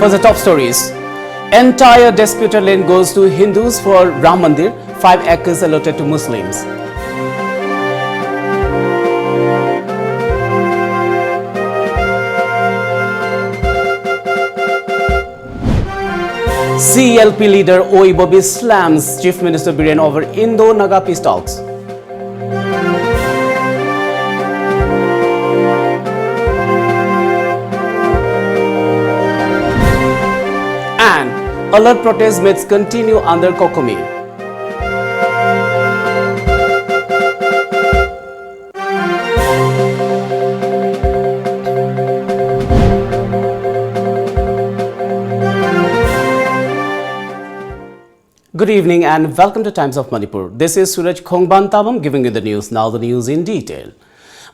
For the top stories, entire disputed land goes to Hindus for Ram Mandir, 5 acres allotted to Muslims. CLP leader Oi Bobby slams Chief Minister Biren over Indo-Naga peace talks. And alert protest myths continue under Kokomi. Good evening and welcome to Times of Manipur. This is SURAJ Khongban giving you the news. Now the news in detail.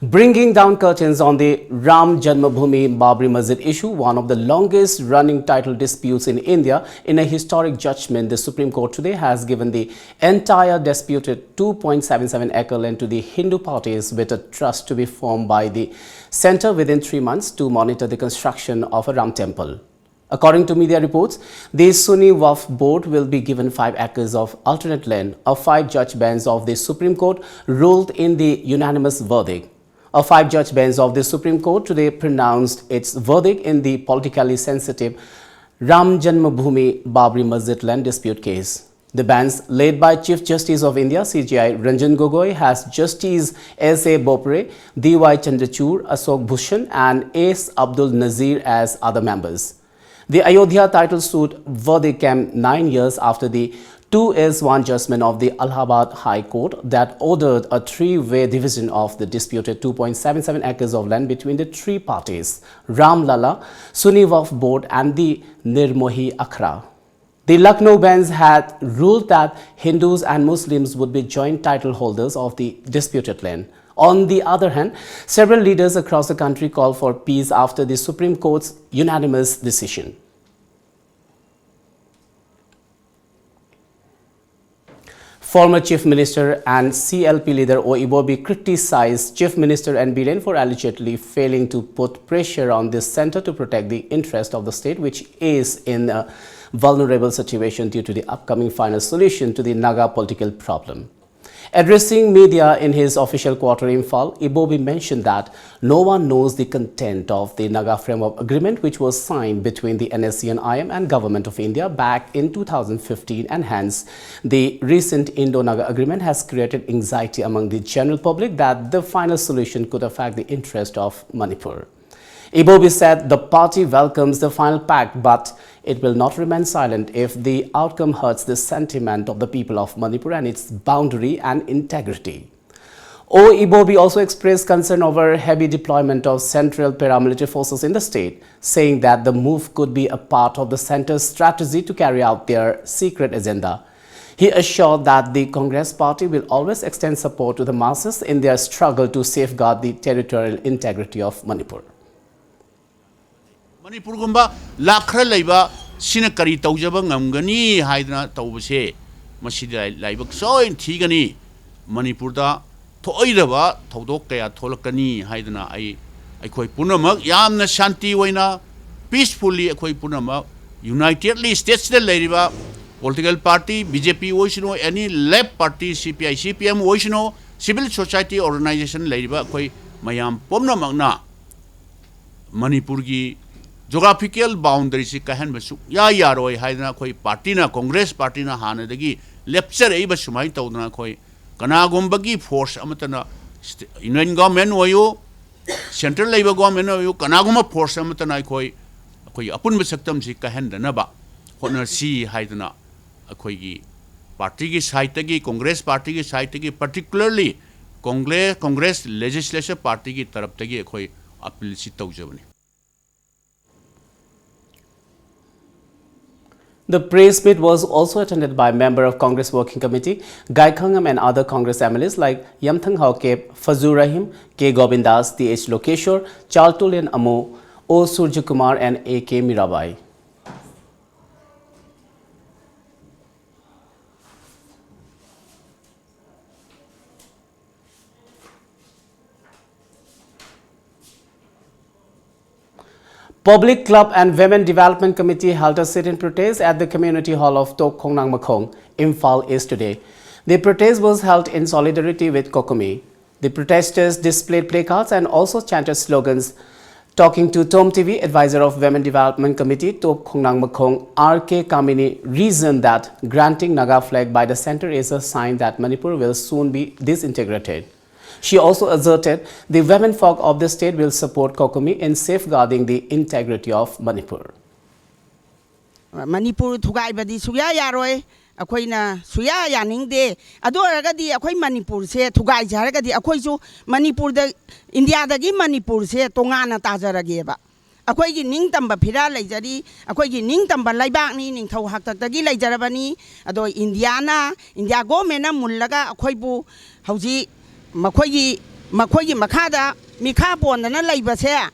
Bringing down curtains on the Ram Janmabhoomi Babri Masjid issue, one of the longest running title disputes in India, in a historic judgment, the Supreme Court today has given the entire disputed 2.77 acre land to the Hindu parties with a trust to be formed by the centre within 3 months to monitor the construction of a Ram temple. According to media reports, the Sunni Waqf Board will be given 5 acres of alternate land. A 5-judge bench of the Supreme Court ruled in the unanimous verdict. A 5-judge bench of the Supreme Court today pronounced its verdict in the politically sensitive Ram Janmabhoomi Babri Masjid land dispute case. The bench, led by Chief Justice of India CJI Ranjan Gogoi, has Justice S.A. Bopre, D.Y. Chandrachud, Ashok Bhushan and S. Abdul Nazir as other members. The Ayodhya title suit verdict came 9 years after the 2-1 judgment of the Allahabad High Court that ordered a 3-way division of the disputed 2.77 acres of land between the 3 parties, Ram Lalla, Sunni Waqf Board and the Nirmohi Akhra. The Lucknow bench had ruled that Hindus and Muslims would be joint title holders of the disputed land. On the other hand, several leaders across the country called for peace after the Supreme Court's unanimous decision. Former Chief Minister and CLP leader Oi Bobby criticized Chief Minister N. Biren for allegedly failing to put pressure on this centre to protect the interest of the state, which is in a vulnerable situation due to the upcoming final solution to the Naga political problem. Addressing media in his official quarter in Imphal, Ibobi mentioned that no one knows the content of the Naga Framework Agreement, which was signed between the NSC and IM and Government of India back in 2015, and hence the recent Indo-Naga Agreement has created anxiety among the general public that the final solution could affect the interest of Manipur. Ibobi said the party welcomes the final pact, but it will not remain silent if the outcome hurts the sentiment of the people of Manipur and its boundary and integrity. Ibobi also expressed concern over heavy deployment of central paramilitary forces in the state, saying that the move could be a part of the centre's strategy to carry out their secret agenda. He assured that the Congress party will always extend support to the masses in their struggle to safeguard the territorial integrity of Manipur. Manipur gumba lakhra laiba sina kari taujaba ngamgani haidna taubase masida laiba soin thigani Manipur da thoiraba thodok kaya tholakani haidna ai khoi punamak yamna shanti oina peacefully khoi punamak unitedly states the lairiba political party BJP oisino any left party CPI CPM oisino civil society organization lairiba khoi mayam pomnamak na Manipur gi geographical boundary si kahan basu ya yaroi haidna khoi party na Congress party na hana dagi lecture ei basumai tawdna khoi kana gombagi force amatana Indian government oyo central labor government oyo kana goma force amatana khoi apun basaktam si kahan dana ba hona si haidna khoi gi party ki side gi Congress party ki side gi particularly Congress legislative party ki taraf tagi khoi appeal si tawjabani. The press meet was also attended by member of Congress Working Committee, Gai Khangam and other Congress MLAs like Yamthang Haokep, Fazur Rahim, K. Govindas, T.H. Lokeshwar, Chaltulian Amo, O. Surjakumar and A.K. Mirabai. Public Club and Women Development Committee held a sit-in protest at the community hall of Tok Khongnang Makhong, Imphal East today. The protest was held in solidarity with Kokomi. The protesters displayed placards and also chanted slogans. Talking to TOMTV, advisor of Women Development Committee, Tok Khongnang Makhong, R.K. Kamini, reasoned that granting Naga flag by the center is a sign that Manipur will soon be disintegrated. She also asserted the women folk of the state will support Kokomi in safeguarding the integrity of Manipur. Manipur thugai badi suya yaroi akhoi na suya yaning de adora di akhoi Manipur se thugai jaraga di akhoi ju Manipur da India da gi Manipur se tongana ta jarage ba akhoi gi ning tamba phira leijari akhoi gi ning tamba laibak ni ning thau hak tak da gi leijarabani ado India go mena mullaga akhoi bu hauji makhoi gi makhada mikha pondana leibase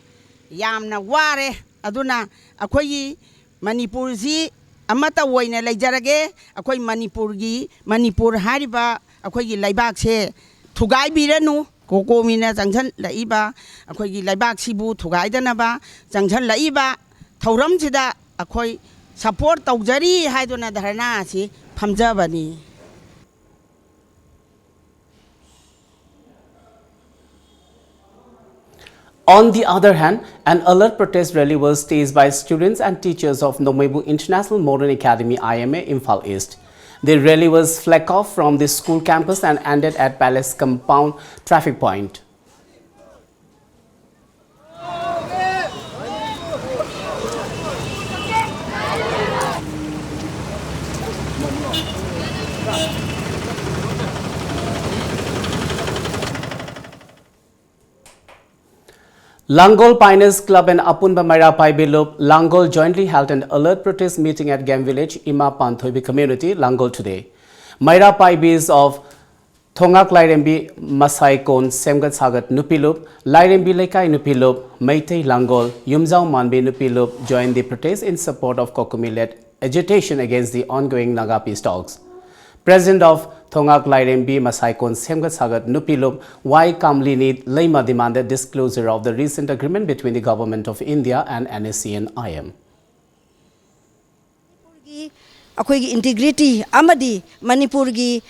yamna ware aduna akhoi gi Manipur si amata woina leijarage akhoi Manipur hariba akhoi gi laibak se thugai biranu Kokomi na jangchan laiba akhoi gi laibak sibu thugai dana ba jangchan laiba thauram sida akhoi support taujari haiduna dharna si phamjabani. On the other hand, an alert protest rally was staged by students and teachers of Nomebu International Modern Academy IMA Imphal East. The rally was flagged off from the school campus and ended at Palace Compound traffic point. Langol Pioneers Club and Apunba Mairapai Bilup, Langol jointly held an alert protest meeting at Game Village, Ima Panthoibi community, Langol today. Mairapai Bs of Thongak Lairembi Masai Kon Semgat Sagat Nupilup, Lairembi Lekai Nupilup, Meitei Langol, Yumzao Manbi Nupilup joined the protest in support of Kokomi-led agitation against the ongoing Naga peace talks. President of Thongak Lairembi Masai Kon Semgat Sagat Nupilup, Y. Kamlini Leima demanded disclosure of the recent agreement between the Government of India and NSC and IM. Akhoi integrity amadi Manipur gi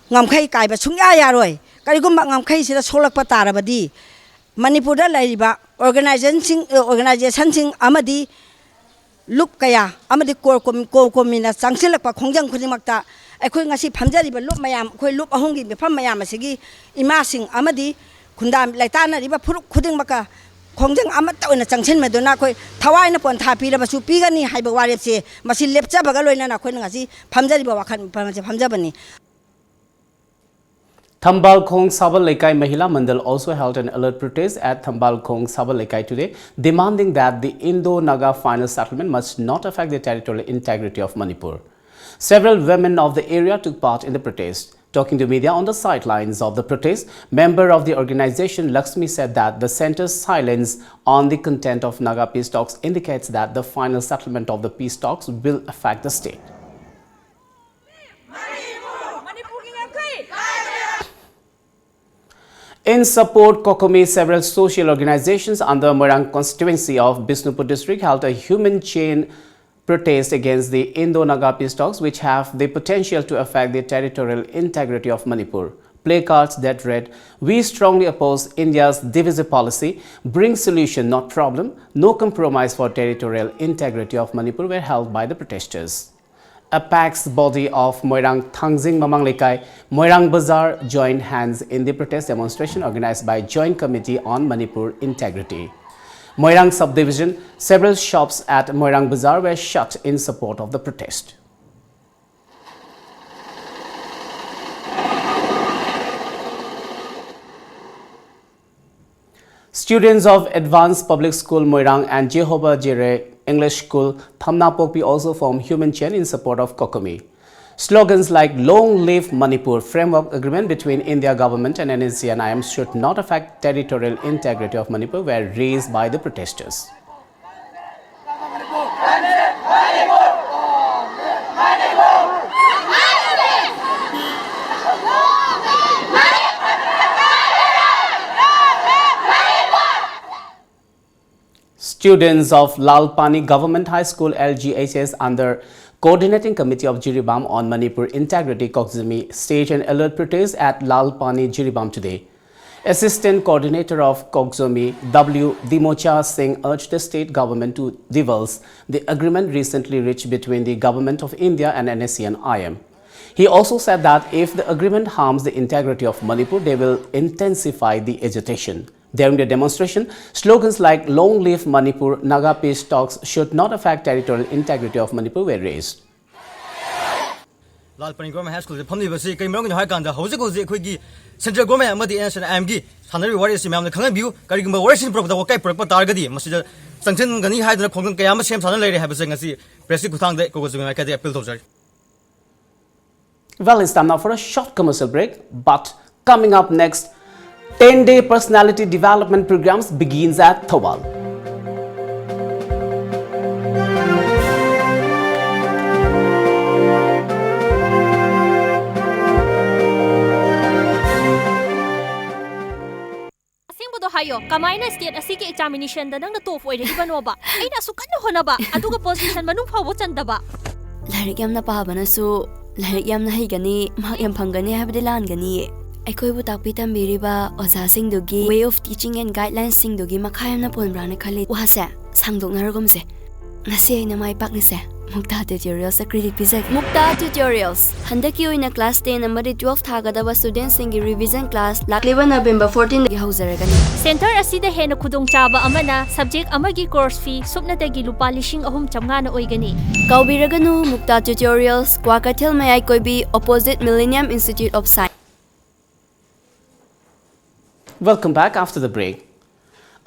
ngamkhai kaiba sungya yaroi karigumba ngamkhai sida solak patarabadi Manipur da laiba organization sing amadi look kaya amadi core komina sangsilakpa khongjang khudingmakta akhoi ngasi phamjariba loop mayam akhoi loop ahongi mifam mayam asigi ima sing amadi khundam laitana riba phuruk khudingmaka khongjang amata oina changchen medona khoi thawai na pon tha pira basu pigani haiba warep se masi lepcha baga loina na khoi ngasi phamjariba wakhan phamjabani. Thambal Khong Sabal Lekai Mahila Mandal also held an alert protest at Thambal Khong Sabal Lekai today, demanding that the Indo-Naga final settlement must not affect the territorial integrity of Manipur. Several women of the area took part in the protest. Talking to media on the sidelines of the protest, member of the organization Lakshmi said that the center's silence on the content of Naga peace talks indicates that the final settlement of the peace talks will affect the state. In support, Kokomi, several social organizations under Moirang constituency of Bisnupur district held a human chain protest against the Indo-Naga peace talks, which have the potential to affect the territorial integrity of Manipur. Placards that read, "We strongly oppose India's divisive policy, bring solution not problem, no compromise for territorial integrity of Manipur" were held by the protesters. A PAX body of Moirang Thangjing Mamang Lekai, Moirang Bazaar joined hands in the protest demonstration organized by Joint Committee on Manipur Integrity. Moirang subdivision, several shops at Moirang Bazaar were shut in support of the protest. Students of Advanced Public School Moirang and Jehovah Jireh English School Thamnapokpi also formed human chain in support of Kokomi. Slogans like "Long Live Manipur" framework agreement between India government and NSC and IM should not affect territorial integrity of Manipur were raised by the protesters. Students of Lalpani Government High School LGHS under Coordinating Committee of Jiribam on Manipur Integrity Kokzumi staged an alert protest at Lalpani Jiribam today. Assistant Coordinator of Kokzumi W. Dimocha Singh urged the state government to divulge the agreement recently reached between the Government of India and NSC and IM. He also said that if the agreement harms the integrity of Manipur, they will intensify the agitation. During the demonstration, slogans like "Long live Manipur," "Naga peace talks should not affect territorial integrity of Manipur" were raised. Lalpani Government High School is family basi kay marong ha kan da hojik khoi central government amadi national amgi sanari warriors myam na khangan view kari gumba warriors pro da kai pro tar gadi masida sanction gani ha da khongam kaya ma sem sana leire ha basi ngasi press kuthang de ko ko ka de appeal tawjari. Well, it's time now for a short commercial break, but coming up next, 10-day personality development programs begins at Thobal. Hayo, kamaina state asiki examination da nang natop oy redi banoba. Ay na sukan no honaba. Aduga position manung phawo chandaba. Larik yam na pabana su larik yam na haigani mak yam phangani habde lan gani. Aikoi bu takpi tambiriba oza sing dugi way of teaching and guidelines sing dugi makhayam na ponbrane khali wa se sangdok naragomse. Ngasi na mai pak ni se. Mukta tutorials sa credit pizak. Mukta tutorials. Handaki oina class 10 amari 12 thagadaba students singi revision class lakliba November 14 gi hauzaragani. Center asida hena khudong chaba amana subject amagi course fee supnatagi lupa 3,300 na oigani. Kaubiraganu Mukta tutorials Kwakathil Mayai Koibi opposite Millennium Institute of Science. Welcome back after the break.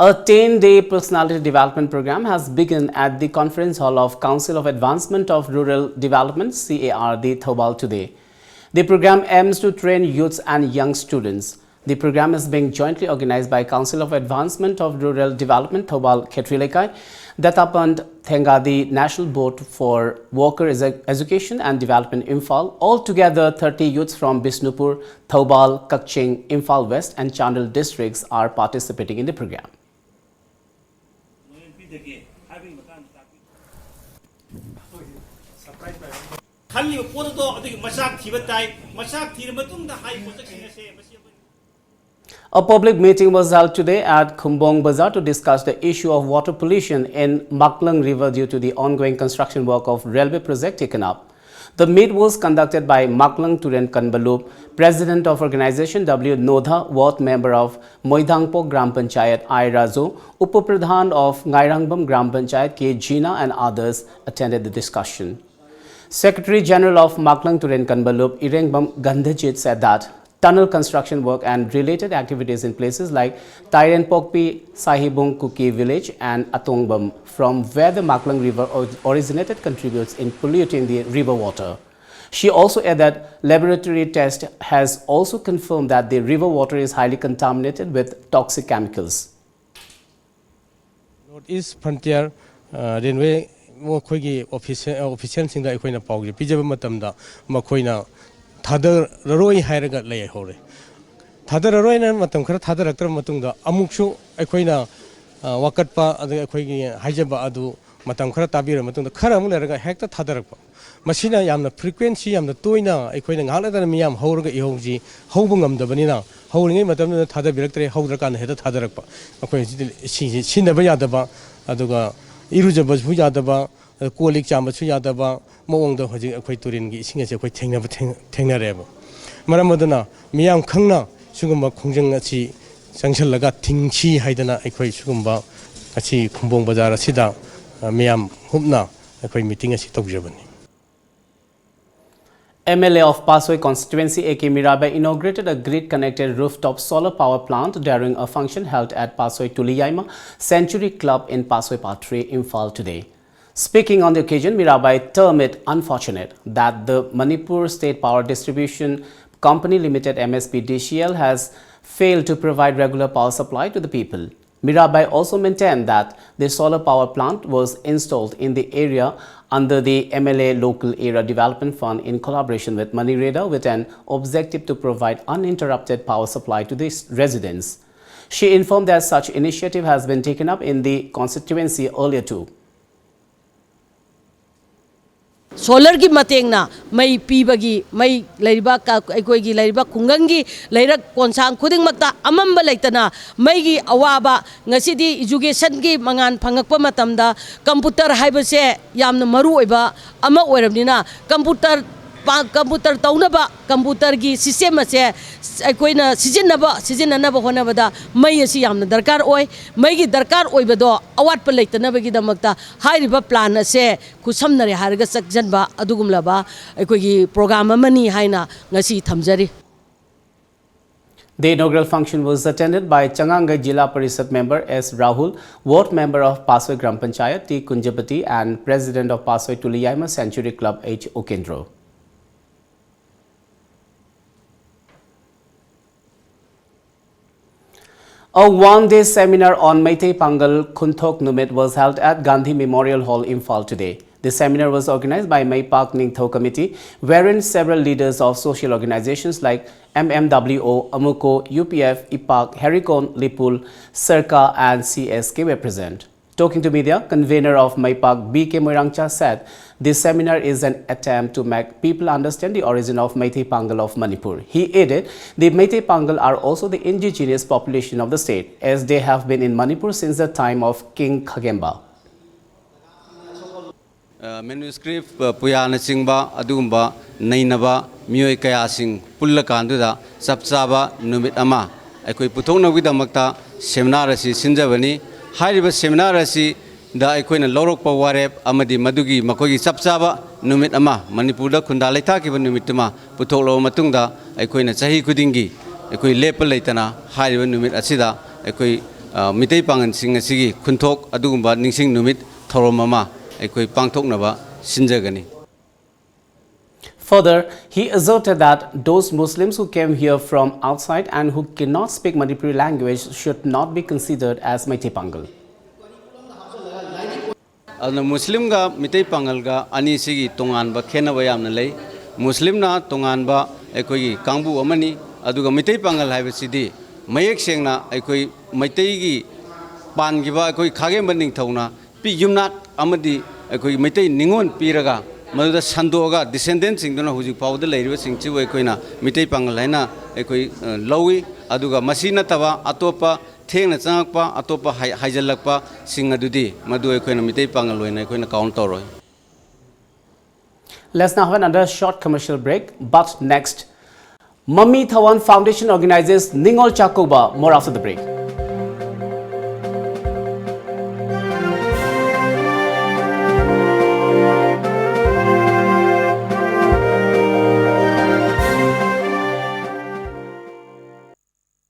A 10-day personality development program has begun at the Conference Hall of Council of Advancement of Rural Development CARD Thobal today. The program aims to train youths and young students. The program is being jointly organized by Council of Advancement of Rural Development Thobal Khetrilekai, Datapand Thengadi National Board for Worker Education and Development Imphal. Altogether, 30 youths from Bisnupur, Thobal, Kakching, Imphal West and Chandel districts are participating in the program. A public meeting was held today at Khumbong Bazaar to discuss the issue of water pollution in Maklang River due to the ongoing construction work of railway project taken up. The meet was conducted by Maklang Turen Kanbalup, President of Organization W. Nodha, Ward Member of Moidangpo Gram Panchayat I. Razo, Upapradhan of Ngairangbam Gram Panchayat K. Jina and others attended the discussion. Secretary General of Maklang Turen Kanbalup, Irengbam Gandhajit said that tunnel construction work and related activities in places like Tairen Pokpi, Sahibung Kuki village and Atongbam, from where the Maklang River originated, contributes in polluting the river water. She also added that laboratory test has also confirmed that the river water is highly contaminated with toxic chemicals. Northeast Frontier Railway official sing da akoina pawgi pijaba matamda makoina thadar roi hairaga lay hore thadar roi na matam khara thadar aktar matungda amuksu akoina wakatpa adu akoigi haijaba adu matam khara tabira matungda khara amul raga hekta thadarakpa masina yamna frequency yamna toina akoina ngala da miyam hawraga ihongji hawbungam dabanina hawringai matamda thada biraktre hawdrakan heda thadarakpa akoi sinaba yadaba aduga Irujabas Yadaba, Kolik Chambas Yadaba, Mong the Hoji Equatorin, singers a quick Tengarebo. Maramadana, Miam Kangna, Sugumba Kunjangachi, Sanction Laga, Ting Chi Haidana, Equa Sugumba, Achi Kumbong Bazara Sida, Miam Humna, Equa meeting a sit of Germany. MLA of Pasoi constituency A.K. Mirabai inaugurated a grid-connected rooftop solar power plant during a function held at Pasoi Tuliyaima Century Club in Pasoi Patre, Imphal today. Speaking on the occasion, Mirabai termed it unfortunate that the Manipur State Power Distribution Company Limited MSP DCL has failed to provide regular power supply to the people. Mirabai also maintained that the solar power plant was installed in the area under the MLA Local Area Development Fund in collaboration with Manireda with an objective to provide uninterrupted power supply to the residents. She informed that such initiative has been taken up in the constituency earlier too. Solar ki matengna may pibagi may lairiba ka aikoigi lairiba kungangi lairak konsang khuding makta amamba laitana may gi awaba ngasidi education gi mangan phangakpa matamda computer haibase yamna maru oiba ama oiramnina computer taunaba computer gi system ase aikoina sizinanaba honabada may asi yamna darkar oi may gi darkar oibado awat pa laitana bagi damakta hairiba plan ase kusamnare harga sakjanba adugumlaba aikoigi program amani haina ngasi thamjari. The inaugural function was attended by Changangai Jila Parishad member S. Rahul, ward member of Paswai Gram Panchayat T. Kunjapati and president of Paswai Tuliyaima Century Club H. Okendro. A one-day seminar on Meitei Pangal Kunthok Numit was held at Gandhi Memorial Hall, Imphal today. The seminar was organized by Maipak Ningtho Committee, wherein several leaders of social organizations like MMWO, Amuko, UPF, IPAC, Herikon, Lipul, Serka and CSK were present. Talking to media, convener of Maipak B.K. Moirangcha said this seminar is an attempt to make people understand the origin of Meitei Pangal of Manipur. He added the Meitei Pangal are also the indigenous population of the state, as they have been in Manipur since the time of King Khagemba. Manuscript Puyana Singba, Adumba, Nainaba, Mui Kayasing, Pullakanduda, Sapsaba, Numit Ama, Ekui Putona with the Makta, Seminarasi, Sinjavani, Hariba Seminarasi, the Equina Lorok Pawarep, Amadi Madugi, Makogi Sapsaba, Numit Ama, Manipura Kundalitaki, Numitama, Putolo Matunda, Equina Sahi Kudingi, Equi Lepel Latana, Hariba Numit Asida, Equi Mitei Pangan Singasigi, Kuntok, Adumba, Ningsing Numit, Toromama. Further, he asserted that those Muslims who came here from outside and who cannot speak Manipuri language should not be considered as Meitei Pangal. Muslim ga Meitei Pangal ga ani sigi tonganba khenaba yamna lei Muslim na tonganba ekoi kangbu amani aduga Meitei Pangal haibasidi mayek sengna ekoi Meitei gi pangiba ekoi Khagemba ningthauna pi yumnat amadi ekoi Meitei ningon piraga maduda sandoga descendants singdona hujuk pawda leiriba singchi ekoina Meitei Pangal haina ekoi lowi aduga masina taba atopa thengna changakpa atopa haijalakpa singadudi madu ekoina Meitei Pangal loina ekoina count toroi. Let's now have another short commercial break, but next, Mummy Thawan Foundation organizes Ningol Chakoba. More after the break.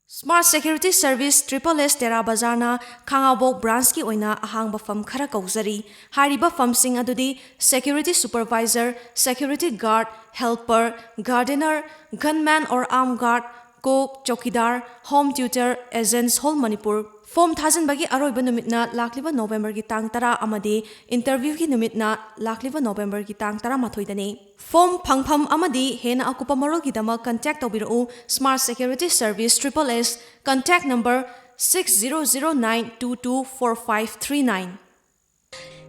Smart Security Service SSS Tera Bazarna Khangabok branch ki oina ahangba fam khara kauzari hariba famsing adudi security supervisor, security guard, helper, gardener, gunman or armed guard, cook, chokidar, home tutor, agents whole Manipur. Form Thazan bagi aroiba numitna lakliba November ki tang tara amadi interview ki numitna lakliba November ki tang tara mathoidani. Form Pangpham amadi hena akupa marol ki dama contact obiru Smart Security Service SSS contact number 6009224539.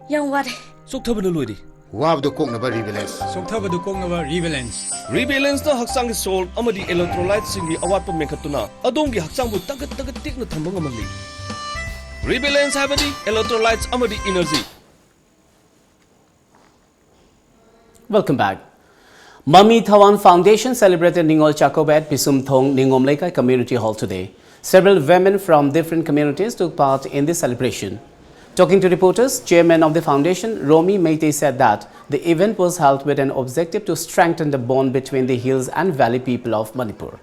Yang ware. Soktabana loidi. Wabdo koknaba rebalance. Soktabadu koknaba rebalance. Rebalance na haksang sol amadi electrolytes singi awatpa mekhatuna adongi haksangbu tagat tikna thamba ngamali. Rebalance habadi electrolytes amadi energy. Welcome back. Mummy Thawan Foundation celebrated Ningol Chakoba at Pisum Thong Ningom Leikai Community Hall today. Several women from different communities took part in the celebration. Talking to reporters, chairman of the foundation, Romi Meitei, said that the event was held with an objective to strengthen the bond between the hills and valley people of Manipur.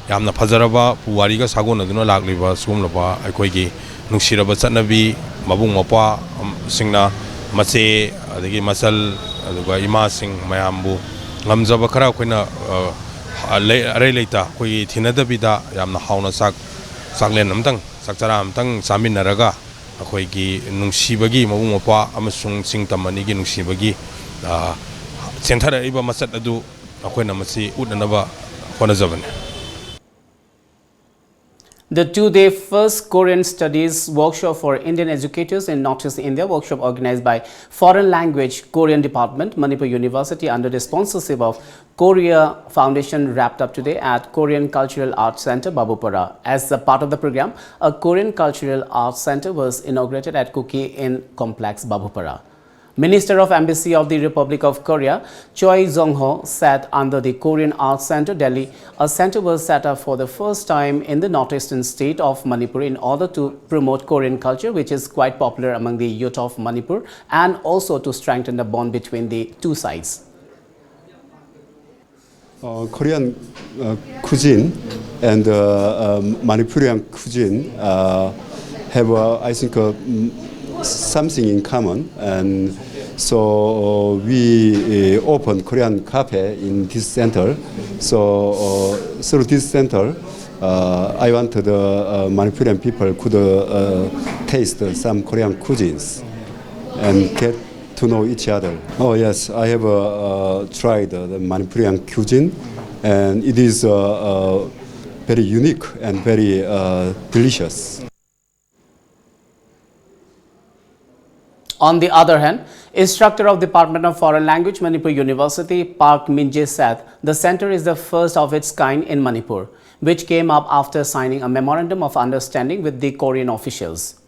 Yamna Fazaraba, Puariga Sagon, Aduna Lagliva, Sumlaba, Akoigi, Nushiraba Sanabi, Mabung Mapa, Singna, Mase, the Masal, the Ima Sing, Mayambu, Lamzaba Kara, ꯑꯔꯩ ꯂꯩꯇ ꯑꯩꯈꯣꯏꯒꯤ ꯊꯤꯅꯗꯕꯤꯗ ꯌꯥꯝꯅ ꯍꯥꯎꯅ ꯆꯥꯛꯂꯦꯟ ꯑꯃꯇꯪ ꯆꯥꯛꯆꯔꯥ ꯑꯃꯇꯪ ꯆꯥꯃꯤꯟꯅꯔꯒ ꯑꯩꯈꯣꯏꯒꯤ ꯅꯨꯡꯁꯤꯕꯒꯤ ꯃꯕꯨꯡ ꯃꯧꯄ꯭ꯋꯥ ꯑꯃꯁꯨꯡ ꯆꯤꯡꯇꯝ ꯑꯅꯤꯒꯤ ꯅꯨꯡꯁꯤꯕꯒꯤ ꯆꯦꯟꯊꯔꯛꯏꯕ ꯃꯆꯠ ꯑꯗꯨ ꯑꯩꯈꯣꯏꯅ ꯃꯁꯤ ꯎꯠꯅꯅꯕ ꯍꯣꯠꯅꯖꯕꯅꯤ. The two-day first Korean Studies workshop for Indian educators in Northeast India, workshop organized by Foreign Language Korean Department, Manipur University under the sponsorship of Korea Foundation wrapped up today at Korean Cultural Arts Center, Babupara. As a part of the program, a Korean Cultural Arts Center was inaugurated at Kuki in Complex, Babupara. Minister of Embassy of the Republic of Korea, Choi Jong-ho, said under the Korean Arts Center, Delhi, a center was set up for the first time in the northeastern state of Manipur in order to promote Korean culture, which is quite popular among the youth of Manipur, and also to strengthen the bond between the two sides. Korean cuisine and Manipurian cuisine have, I think, something in common, and so we opened Korean cafe in this center. So through this center, I want the Manipurian people could taste some Korean cuisines and get to know each other. Oh yes, I have tried the Manipurian cuisine, and it is very unique and very delicious. On the other hand, instructor of Department of Foreign Language, Manipur University, Park Min-jae said the center is the first of its kind in Manipur, which came up after signing a memorandum of understanding with the Korean officials.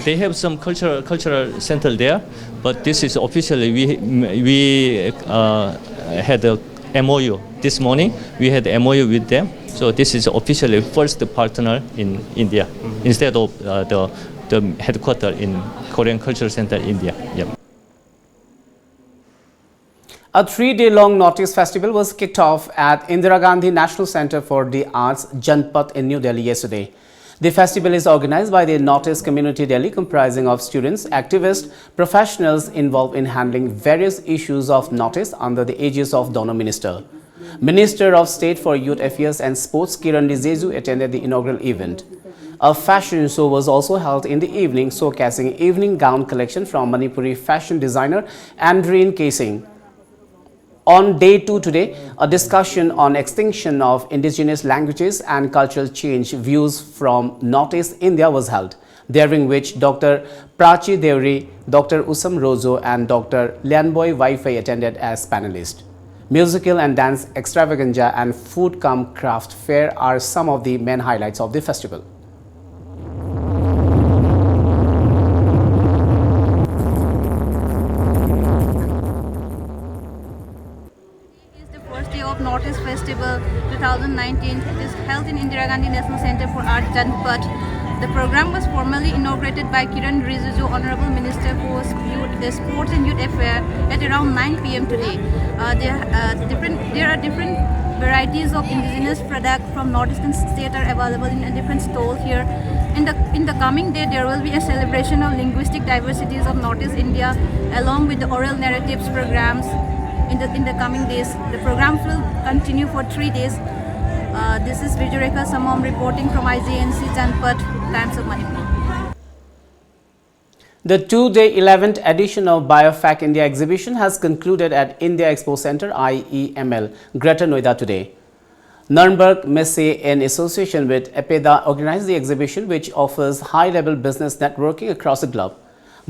They have some cultural center there, but this is officially we had a MOU this morning. We had a MOU with them. So this is officially first partner in India instead of the headquarters in Korean Cultural Center, India. Yep. A 3-day-long Northeast Festival was kicked off at Indira Gandhi National Center for the Arts, Janpat in New Delhi yesterday. The festival is organized by the Northeast Community Delhi, comprising of students, activists, professionals involved in handling various issues of Northeast under the aegis of Donor Minister. Minister of State for Youth Affairs and Sports Kiran Rijiju attended the inaugural event. A fashion show was also held in the evening, showcasing evening gown collection from Manipuri fashion designer Andreen Casing. On day 2 today, a discussion on extinction of indigenous languages and cultural change views from Northeast India was held, during which Dr. Prachi Devri, Dr. Usam Rozo and Dr. Lianboy Waifei attended as panelists. Musical and dance extravaganza and food cum craft fair are some of the main highlights of the festival. It is the first day of Northeast Festival 2019. It is held in Indira Gandhi National Center for Art, Janpat. The program was formally inaugurated by Kiran Rijiju, Honorable Minister for Sports and Youth Affairs, at around 9 p.m. today. There are different varieties of indigenous products from northeastern states are available in a different stall here. In the coming day, there will be a celebration of linguistic diversities of Northeast India, along with the oral narratives programs. In the coming days, the program will continue for 3 days. This is Vijureka Samam reporting from IJNC Janpat, Times of Manipur. The 2-day 11th edition of BioFac India exhibition has concluded at India Expo Center IEML, Greater Noida today. Nuremberg Messe in association with EPEDA organized the exhibition, which offers high-level business networking across the globe.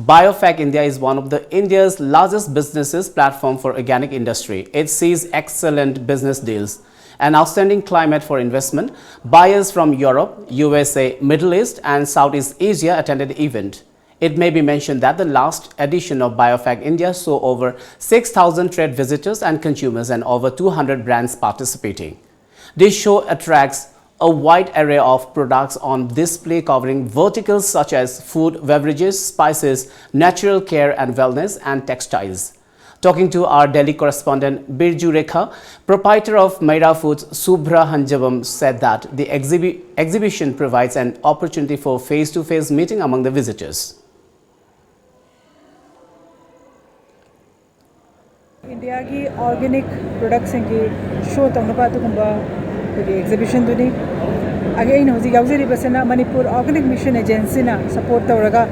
BioFac India is one of India's largest businesses platform for organic industry. It sees excellent business deals, an outstanding climate for investment. Buyers from Europe, USA, Middle East and Southeast Asia attended the event. It may be mentioned that the last edition of BioFac India saw over 6,000 trade visitors and consumers and over 200 brands participating. This show attracts a wide array of products on display covering verticals such as food, beverages, spices, natural care and wellness and textiles. Talking to our Delhi correspondent Birju Rekha, proprietor of Maira Foods Subhra Hanjavam said that the exhibition provides an opportunity for face-to-face meeting among the visitors. India ki organic products ki show tongba tugumba exhibition duni again hoji gauzeri basena Manipur Organic Mission Agency na support tawraga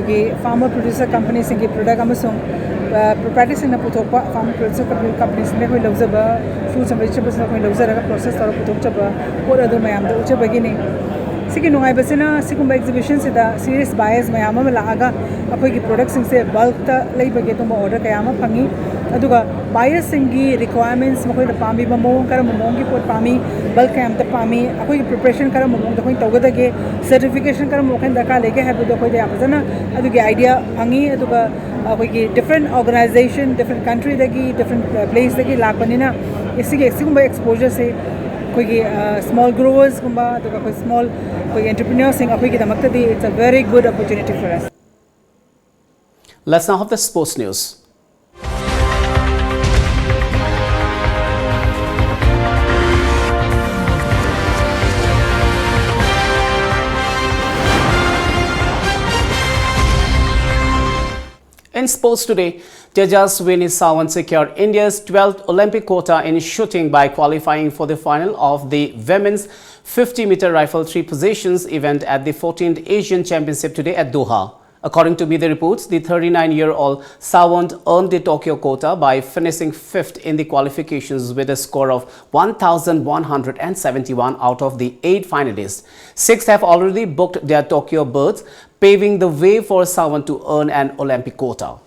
ki farmer producer companies ki product amasung proprietors na puthokpa farm producer companies ne koi lawjaba fruits and vegetables na koi lawjaraga process tawra puthokchaba por adu mayam da uchabagini sigi nungai basena sigumba exhibition sida serious buyers mayam ma laaga akoi ki products sing se bulk ta leibage to order kayama phangi aduga buyers singi requirements makoi da pami bamong kara momong ki pot pami bulk kayam ta pami akoi preparation kara momong da koi tawgadage certification kara mokhen da ka lege habu da koi da apazana adugi idea phangi aduga akoi ki different organization different country dagi different place dagi lakpanina isige sigumba exposure se koi small growers kumba aduga koi small koi entrepreneurs sing akoi ki damakta di it's a very good opportunity for us. Let's now have the sports news. In sports today, Tejaswini Sawant secured India's 12th Olympic quota in shooting by qualifying for the final of the women's 50-meter rifle 3 positions event at the 14th Asian Championship today at Doha. According to media reports, the 39-year-old Sawant earned the Tokyo quota by finishing 5th in the qualifications with a score of 1,171 out of the 8 finalists. 6 have already booked their Tokyo berths, paving the way for Sawant to earn an Olympic quota.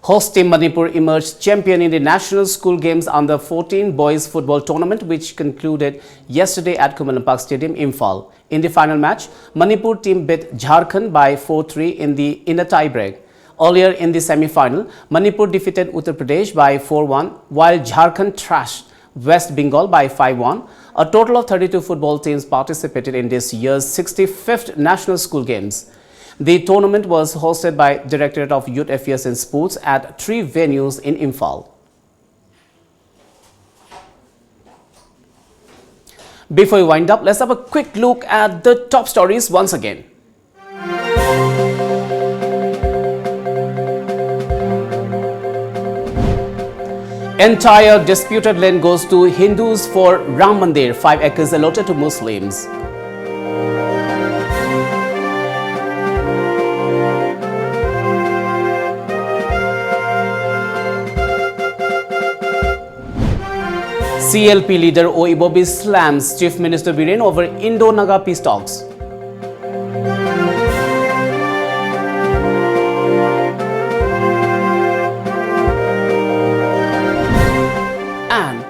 Host team Manipur emerged champion in the National School Games Under 14 Boys Football Tournament, which concluded yesterday at Kumalampak Stadium, Imphal. In the final match, Manipur team beat Jharkhand by 4-3 in a tie-break. Earlier in the semi-final, Manipur defeated Uttar Pradesh by 4-1, while Jharkhand thrashed West Bengal by 5-1. A total of 32 football teams participated in this year's 65th National School Games. The tournament was hosted by Directorate of Youth Affairs and Sports at 3 venues in Imphal. Before we wind up, let's have a quick look at the top stories once again. Entire disputed land goes to Hindus for Ram Mandir, 5 acres allotted to Muslims. CLP leader Oibobi slams Chief Minister Biren over Indo-Naga peace talks. And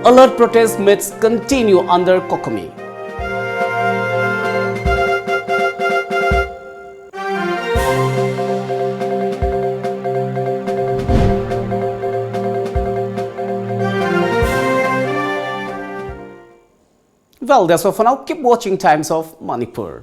alert protest myths continue under Kokomi. Well, that's all for now. Keep watching Times of Manipur.